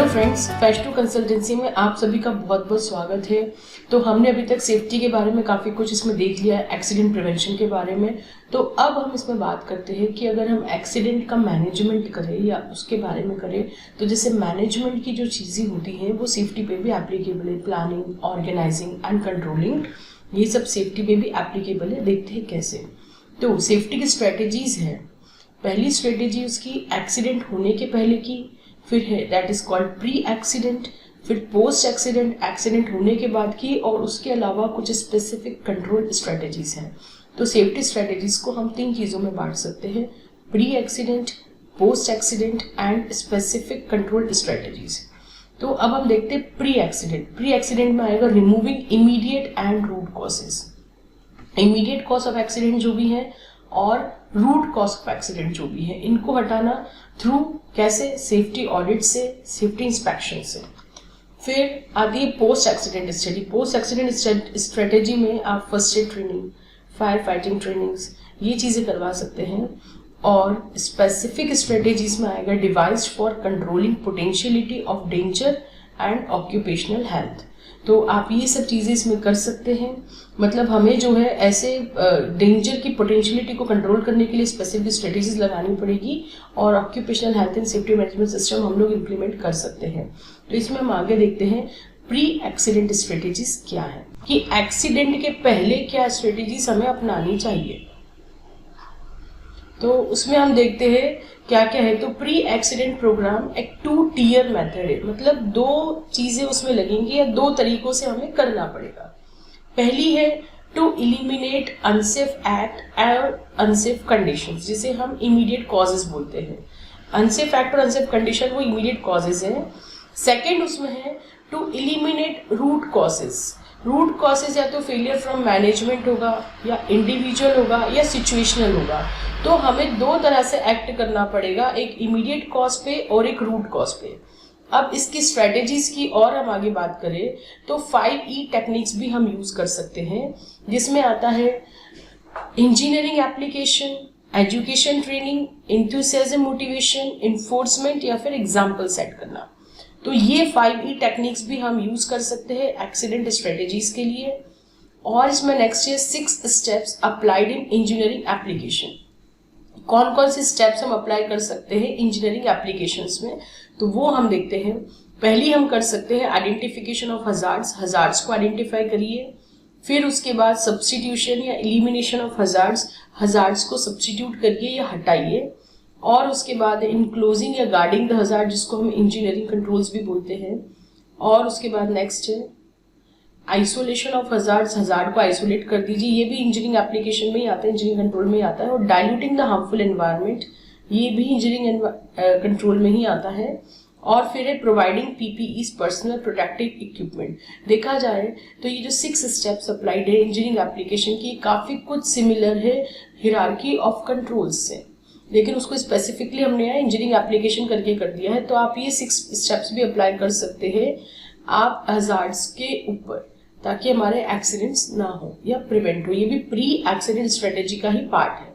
Hello friends, फैश2 consultancy में आप सभी का बहुत बहुत स्वागत है। तो हमने अभी तक सेफ्टी के बारे में काफ़ी कुछ इसमें देख लिया है, एक्सीडेंट प्रिवेंशन के बारे में। तो अब हम इसमें बात करते हैं कि अगर हम एक्सीडेंट का मैनेजमेंट करें या उसके बारे में करें, तो जैसे मैनेजमेंट की जो चीज़ें होती हैं वो सेफ्टी पे भी एप्लीकेबल है। प्लानिंग, ऑर्गेनाइजिंग एंड कंट्रोलिंग, ये सब सेफ्टी पे भी एप्लीकेबल है। देखते हैं कैसे। तो सेफ्टी की स्ट्रेटेजीज है। पहली स्ट्रेटेजी उसकी एक्सीडेंट होने के पहले की, फिर है that is called pre accident, फिर पोस्ट एक्सीडेंट, एक्सीडेंट होने के बाद की, और उसके अलावा कुछ स्पेसिफिक कंट्रोल स्ट्रेटेजीज हैं। तो सेफ्टी स्ट्रेटेजीज को हम 3 चीज़ों में बांट सकते हैं: pre accident, post accident and specific control strategies. तो अब हम देखते हैं प्री एक्सीडेंट। प्री एक्सीडेंट में आएगा removing immediate and root causes. Immediate cause of accident जो भी है और रूट कॉज ऑफ एक्सीडेंट जो भी है, इनको हटाना थ्रू कैसे? सेफ्टी ऑडिट से, सेफ्टी इंस्पेक्शन से। फिर आती है post accident study. Post accident strategy में आप first aid training, fire fighting trainings, ये चीज़ें करवा सकते हैं। और स्पेसिफिक स्ट्रेटेजीज में आएगा device for controlling potentiality of danger and occupational health. तो आप ये सब चीज़ें इसमें कर सकते हैं। मतलब हमें जो है ऐसे डेंजर की पोटेंशियलिटी को कंट्रोल करने के लिए स्पेसिफिक स्ट्रेटेजीज लगानी पड़ेगी, और occupational health and safety management system हम लोग इम्प्लीमेंट कर सकते हैं। तो इसमें हम आगे देखते हैं प्री एक्सीडेंट स्ट्रेटेजीज क्या है, कि एक्सीडेंट के पहले क्या स्ट्रेटेजीज हमें अपनानी चाहिए। तो उसमें हम देखते हैं क्या क्या है। तो प्री एक्सीडेंट प्रोग्राम एक 2 टियर मेथड है, मतलब 2 चीजें उसमें लगेंगी या 2 तरीकों से हमें करना पड़ेगा। पहली है टू इलिमिनेट अनसेफ एक्ट और अनसेफ कंडीशंस, जिसे हम इमीडिएट कॉजेज बोलते हैं। अनसेफ एक्ट और अनसेफ कंडीशन वो इमीडिएट कॉजेज हैं। सेकेंड उसमें है to eliminate root causes. Root causes या तो फेलियर फ्रॉम मैनेजमेंट होगा, या इंडिविजुअल होगा, या सिचुएशनल होगा। तो हमें 2 तरह से एक्ट करना पड़ेगा, एक इमीडिएट कॉज पे और एक रूट कॉज पे। अब इसकी स्ट्रेटेजीज की और हम आगे बात करें तो 5E टेक्निक्स भी हम यूज कर सकते हैं, जिसमें आता है engineering application, education training, enthusiasm motivation, enforcement, या फिर एग्जाम्पल सेट करना। तो ये 5E टेक्निक्स भी हम यूज कर सकते हैं एक्सीडेंट स्ट्रेटेजीज के लिए। और इसमें नेक्स्ट है 6 steps applied in engineering application. कौन कौन से स्टेप्स हम अप्लाई कर सकते हैं इंजीनियरिंग एप्लीकेशंस में, तो वो हम देखते हैं। पहली हम कर सकते हैं आइडेंटिफिकेशन ऑफ हजार्ड्स। हजार्ड्स को आइडेंटिफाई करिए। फिर उसके बाद सब्स्टिट्यूशन या एलिमिनेशन ऑफ हजार्ड्स। हजार्ड्स को सब्स्टिट्यूट करिए या हटाइए। और उसके बाद इनक्लोजिंग या गार्डिंग द हजार्ड, जिसको हम इंजीनियरिंग कंट्रोल्स भी बोलते हैं। और उसके बाद नेक्स्ट है आइसोलेशन ऑफ हजार्ड्स। हजार्ड को आइसोलेट कर दीजिए, ये भी इंजीनियरिंग एप्लीकेशन में ही आता है, इंजीनियरिंग कंट्रोल में ही आता है। और डाइल्यूटिंग द हार्मफुल एनवायरनमेंट, ये भी इंजीनियरिंग कंट्रोल में ही आता है। और फिर है providing PPEs, personal protective equipment. देखा जाए तो ये जो 6 स्टेप्स अप्लाइड है इंजीनियरिंग एप्लीकेशन की, काफी कुछ सिमिलर है हियरार्की ऑफ कंट्रोल्स से, लेकिन उसको स्पेसिफिकली हमने यहाँ इंजीनियरिंग एप्लीकेशन करके कर दिया है। तो आप ये 6 स्टेप्स भी अप्लाई कर सकते हैं आप हजार्ड्स के ऊपर, ताकि हमारे एक्सीडेंट्स ना हो या प्रिवेंट हो। ये भी प्री एक्सीडेंट स्ट्रेटेजी का ही पार्ट है।